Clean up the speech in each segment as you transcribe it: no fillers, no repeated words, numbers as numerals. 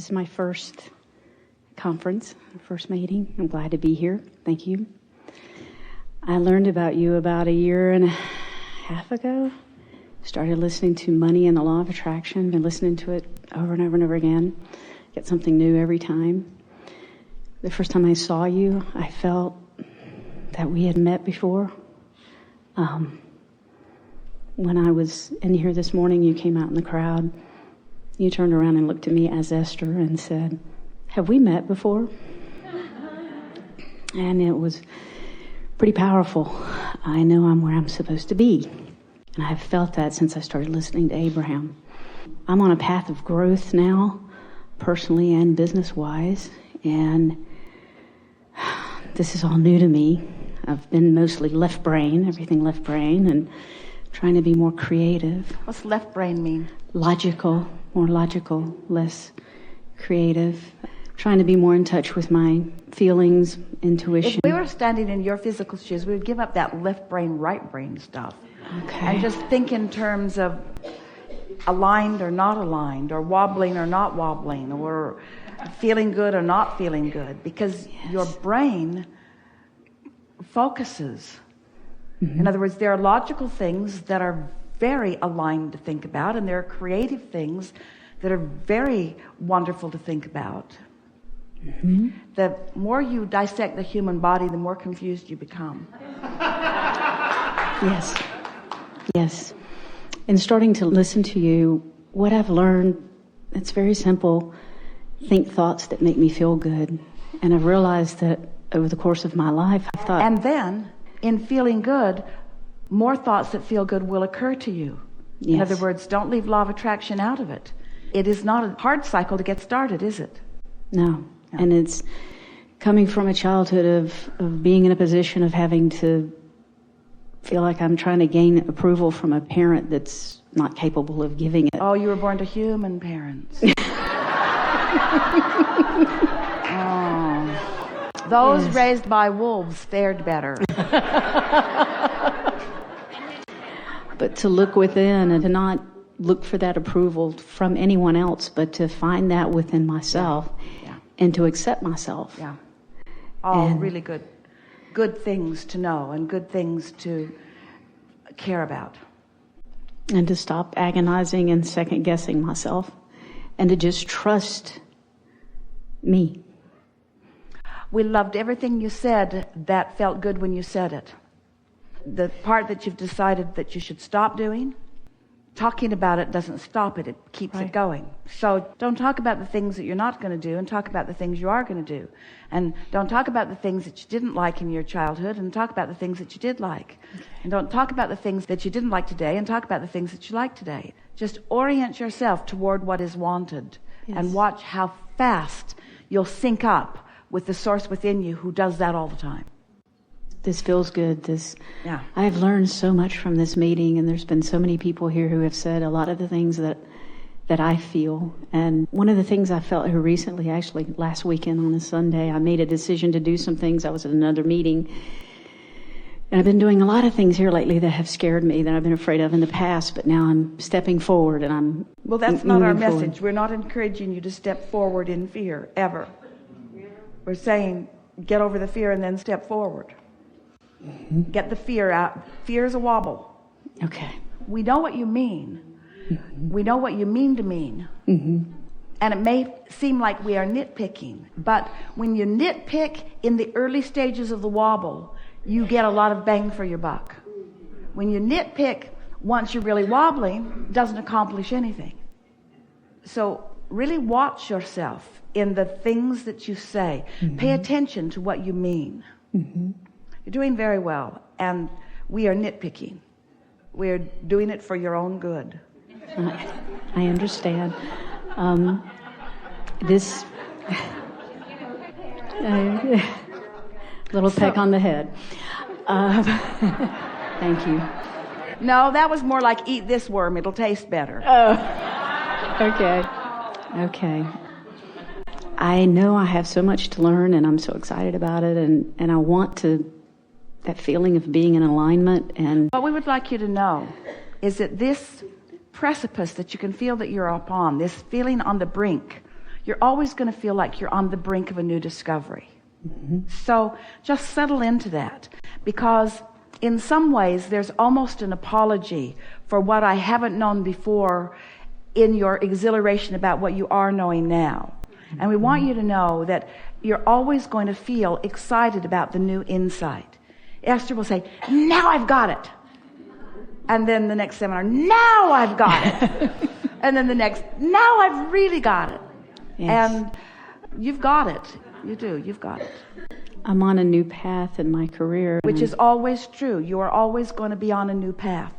This is my first conference, first meeting. I'm glad to be here. Thank you. I learned about you about a year and a half ago. Started listening to Money and the Law of Attraction. Been listening to it over and over and over again. Get something new every time. The first time I saw you, I felt that we had met before. When I was in here this morning, you came out in the crowd. You turned around and looked at me as Esther and said, "Have we met before?" And it was pretty powerful. I know I'm where I'm supposed to be. And I've felt that since I started listening to Abraham. I'm on a path of growth now, personally and business-wise, and this is all new to me. I've been mostly left brain, everything left brain, and trying to be more creative. What's left brain mean? Logical, more logical, less creative. Trying to be more in touch with my feelings, intuition. If we were standing in your physical shoes, we would give up that left brain, right brain stuff. Okay. And just think in terms of aligned or not aligned, or wobbling or not wobbling, or feeling good or not feeling good. Because your brain focuses. Mm-hmm. In other words, there are logical things that are very aligned to think about, and there are creative things that are very wonderful to think about. Mm-hmm. The more you dissect the human body, the more confused you become. Yes. In starting to listen to you, what I've learned, it's very simple. Think thoughts that make me feel good. And I've realized that over the course of my life, I've thought... And then, in feeling good, more thoughts that feel good will occur to you. Yes. In other words, don't leave law of attraction out of it. It is not a hard cycle to get started, is it? No. And it's coming from a childhood of being in a position of having to feel like I'm trying to gain approval from a parent that's not capable of giving it. Oh, you were born to human parents. Those raised by wolves fared better. But to look within and to not look for that approval from anyone else, but to find that within myself and to accept myself. Yeah. All really good things to know and good things to care about. And to stop agonizing and second guessing myself and to just trust me. We loved everything you said that felt good when you said it. The part that you've decided that you should stop doing, talking about it doesn't stop it. It keeps it going. So don't talk about the things that you're not going to do and talk about the things you are going to do. And don't talk about the things that you didn't like in your childhood and talk about the things that you did like. And don't talk about the things that you didn't like today and talk about the things that you like today. Just orient yourself toward what is wanted and watch how fast you'll sync up with the source within you who does that all the time. This feels good. I've learned so much from this meeting, and there's been so many people here who have said a lot of the things that I feel. And one of the things I felt here recently, actually last weekend on a Sunday, I made a decision to do some things. I was at another meeting, and I've been doing a lot of things here lately that have scared me, that I've been afraid of in the past, but now I'm stepping forward and I'm Well, that's not our message. Forward. We're not encouraging you to step forward in fear, ever. We're saying, get over the fear and then step forward. Mm-hmm. Get the fear out. Fear is a wobble. Okay. We know what you mean. Mm-hmm. We know what you mean to mean. Mm-hmm. And it may seem like we are nitpicking, but when you nitpick in the early stages of the wobble, you get a lot of bang for your buck. When you nitpick once you're really wobbling, it doesn't accomplish anything. So really watch yourself in the things that you say. Mm-hmm. Pay attention to what you mean. Mm-hmm. You're doing very well, and we are nitpicking. We're doing it for your own good. I understand. This little peck on the head. Thank you. No, that was more like eat this worm. It'll taste better. Oh, okay. I know I have so much to learn, and I'm so excited about it, and I want to, that feeling of being in alignment. And what we would like you to know is that this precipice that you can feel that you're upon, this feeling on the brink, you're always going to feel like you're on the brink of a new discovery. So just settle into that, because in some ways there's almost an apology for what I haven't known before in your exhilaration about what you are knowing now. And we want you to know that you're always going to feel excited about the new insight. Esther will say, now I've got it. And then the next seminar, now I've got it. And then the next, now I've really got it. Yes. And you've got it. You do. You've got it. I'm on a new path in my career. Which is always true. You are always going to be on a new path,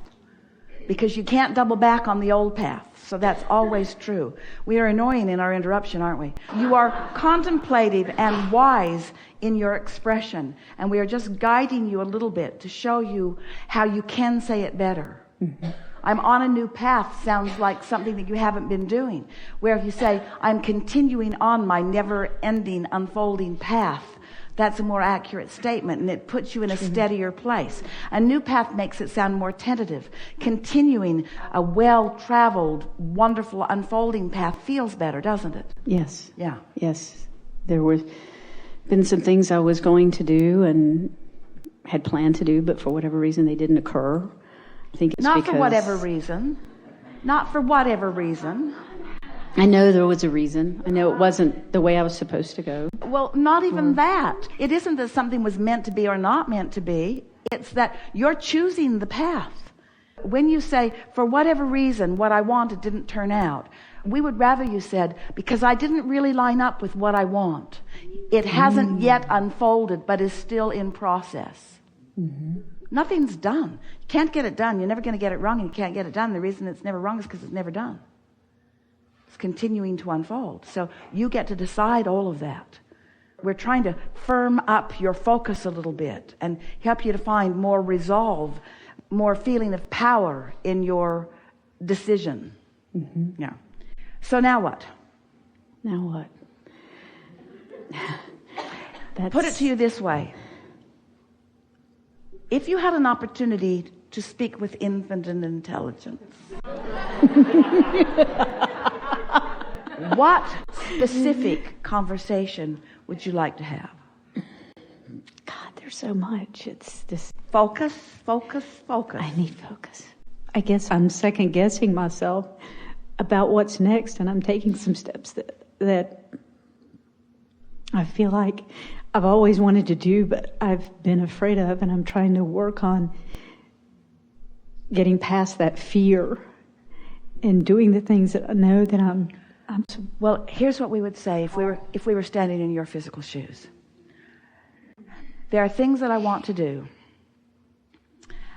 because you can't double back on the old path. So that's always true. We are annoying in our interruption, aren't we? You are contemplative and wise in your expression, and we are just guiding you a little bit to show you how you can say it better. I'm on a new path sounds like something that you haven't been doing. Where if you say, I'm continuing on my never-ending, unfolding path, that's a more accurate statement, and it puts you in a steadier place. A new path makes it sound more tentative. Continuing a well-traveled, wonderful, unfolding path feels better, doesn't it? Yes. Yeah. Yes. There were been some things I was going to do and had planned to do, but for whatever reason they didn't occur. I think it's not for whatever reason. Not for whatever reason. I know there was a reason. I know it wasn't the way I was supposed to go. Well, not even that. It isn't that something was meant to be or not meant to be. It's that you're choosing the path. When you say, for whatever reason, what I wanted didn't turn out, we would rather you said, because I didn't really line up with what I want. It hasn't yet unfolded, but is still in process. Nothing's done. You can't get it done. You're never going to get it wrong, and you can't get it done. The reason it's never wrong is because it's never done. It's continuing to unfold. So you get to decide all of that. We're trying to firm up your focus a little bit and help you to find more resolve, more feeling of power in your decision. Yeah. So now what? Now what? Put it to you this way. If you had an opportunity to speak with infinite intelligence, what specific conversation would you like to have? God, there's so much. It's just focus. I need focus. I guess I'm second guessing myself about what's next, and I'm taking some steps that I feel like I've always wanted to do, but I've been afraid of, and I'm trying to work on getting past that fear and doing the things that I know that I'm. Well, here's what we would say if we were standing in your physical shoes. There are things that I want to do,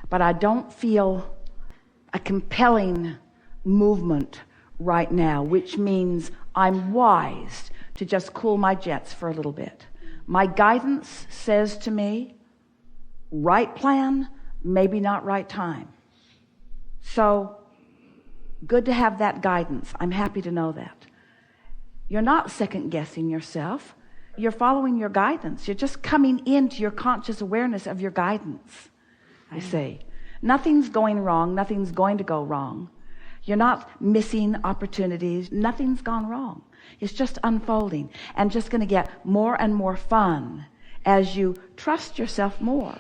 but I don't feel a compelling movement right now, which means I'm wise to just cool my jets for a little bit. My guidance says to me, right plan, maybe not right time. So, good to have that guidance. I'm happy to know that. You're not second guessing yourself. You're following your guidance. You're just coming into your conscious awareness of your guidance. I say, nothing's going wrong. Nothing's going to go wrong. You're not missing opportunities. Nothing's gone wrong. It's just unfolding and just going to get more and more fun as you trust yourself more.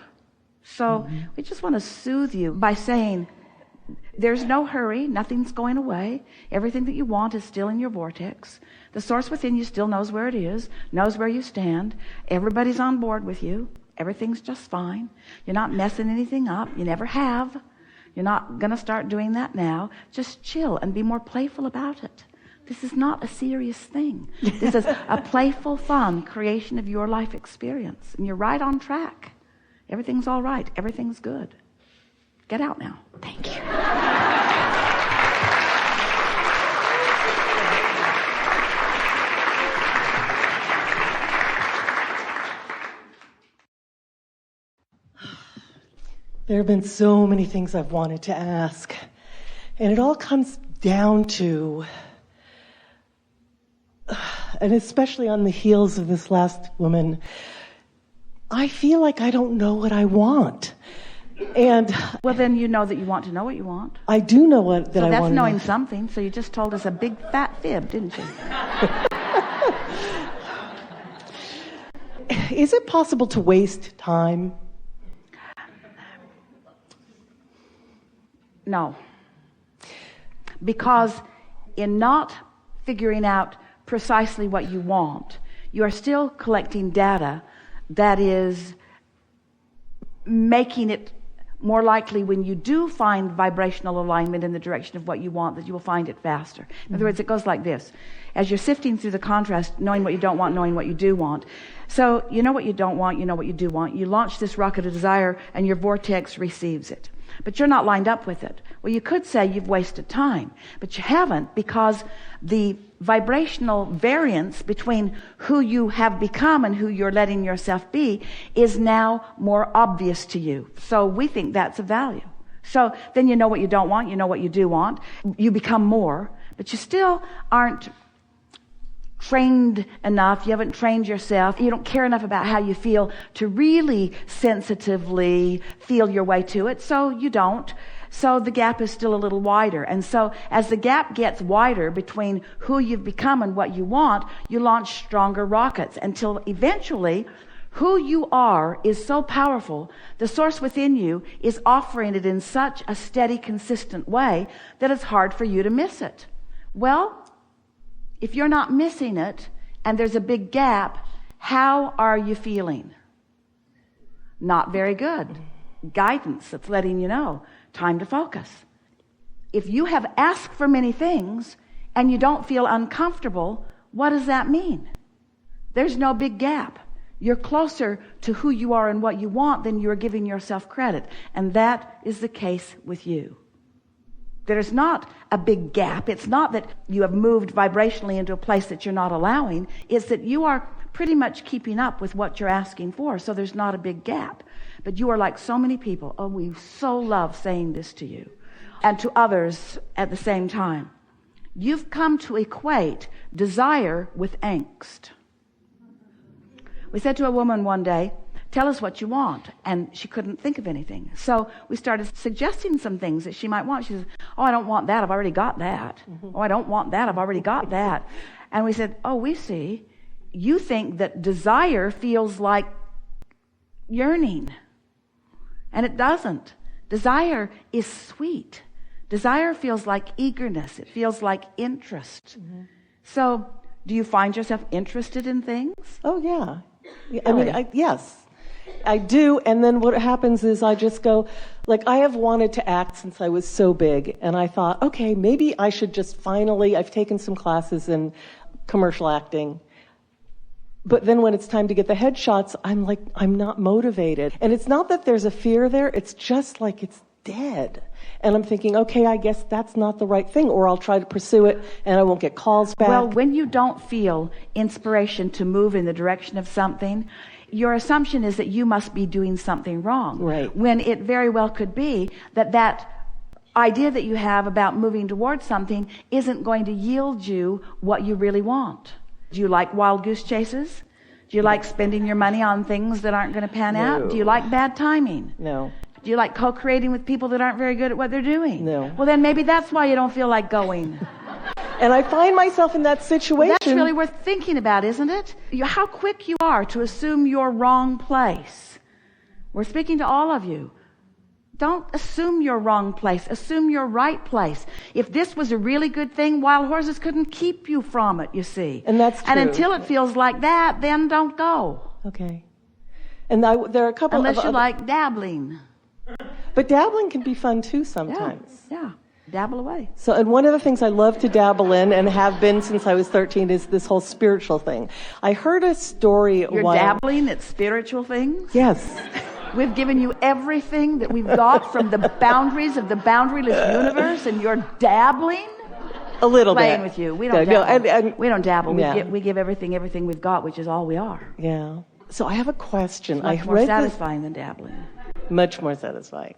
So we just want to soothe you by saying there's no hurry. Nothing's going away. Everything that you want is still in your vortex. The source within you still knows where it is, knows where you stand. Everybody's on board with you. Everything's just fine. You're not messing anything up. You never have. You're not going to start doing that now. Just chill and be more playful about it. This is not a serious thing. This is a playful, fun creation of your life experience. And you're right on track. Everything's all right. Everything's good. Get out now. Thank you. There have been so many things I've wanted to ask, and it all comes down to, and especially on the heels of this last woman, I feel like I don't know what I want. And well, then you know that you want to know what you want. I do know what that I want. So that's knowing something. So you just told us a big fat fib, didn't you? is it possible to waste time? No. Because in not figuring out precisely what you want, you are still collecting data that is making it more likely when you do find vibrational alignment in the direction of what you want, that you will find it faster. In other words, it goes like this. As you're sifting through the contrast, knowing what you don't want, knowing what you do want. So you know what you don't want, you know what you do want. You launch this rocket of desire and your vortex receives it. But you're not lined up with it. Well, you could say you've wasted time, but you haven't, because the vibrational variance between who you have become and who you're letting yourself be is now more obvious to you. So we think that's of value. So then you know what you don't want, you know what you do want. You become more, but you still aren't trained enough. You haven't trained yourself. You don't care enough about how you feel to really sensitively feel your way to it. So you don't. So the gap is still a little wider. And so as the gap gets wider between who you've become and what you want, you launch stronger rockets until eventually who you are is so powerful, the source within you is offering it in such a steady, consistent way that it's hard for you to miss it. Well, if you're not missing it and there's a big gap, how are you feeling? Not very good. Guidance that's letting you know, time to focus. If you have asked for many things and you don't feel uncomfortable, what does that mean? There's no big gap. You're closer to who you are and what you want than you're giving yourself credit. And that is the case with you. There's not a big gap. It's not that you have moved vibrationally into a place that you're not allowing. It's that you are pretty much keeping up with what you're asking for. So there's not a big gap. But you are like so many people. Oh, we so love saying this to you and to others at the same time. You've come to equate desire with angst. We said to a woman one day, tell us what you want. And she couldn't think of anything. So we started suggesting some things that she might want. She says, oh, I don't want that. I've already got that. Oh, I don't want that. I've already got that. And we said, oh, we see. You think that desire feels like yearning. And it doesn't. Desire is sweet. Desire feels like eagerness. It feels like interest. So do you find yourself interested in things? Oh, yeah. I mean, yes. I do, and then what happens is I just go, like, I have wanted to act since I was so big, and I thought, okay, maybe I should just finally, I've taken some classes in commercial acting, but then when it's time to get the headshots, I'm like, I'm not motivated. And it's not that there's a fear there, it's just like it's dead. And I'm thinking, okay, I guess that's not the right thing, or I'll try to pursue it and I won't get calls back. Well, when you don't feel inspiration to move in the direction of something, your assumption is that you must be doing something wrong. Right. When it very well could be that idea that you have about moving towards something isn't going to yield you what you really want. Do you like wild goose chases? Do you like spending your money on things that aren't going to pan out? Do you like bad timing? No. Do you like co-creating with people that aren't very good at what they're doing? No. Well, then maybe that's why you don't feel like going. And I find myself in that situation. That's really worth thinking about, isn't it? How quick you are to assume your wrong place. We're speaking to all of you. Don't assume your wrong place. Assume your right place. If this was a really good thing, wild horses couldn't keep you from it, you see. And that's true. And until it feels like that, then don't go. Okay. And there are a couple Unless of you like dabbling. But dabbling can be fun too sometimes. Yeah. Dabble away. So, and one of the things I love to dabble in and have been since I was 13 is this whole spiritual thing. I heard a story. You're dabbling at spiritual things? Yes. We've given you everything that we've got from the boundaries of the boundaryless universe, and you're dabbling? A little Playing bit. With you. We don't dabble. And we don't dabble. Yeah. We give everything we've got, which is all we are. Yeah. So I have a question. It's much more satisfying than dabbling. Much more satisfying.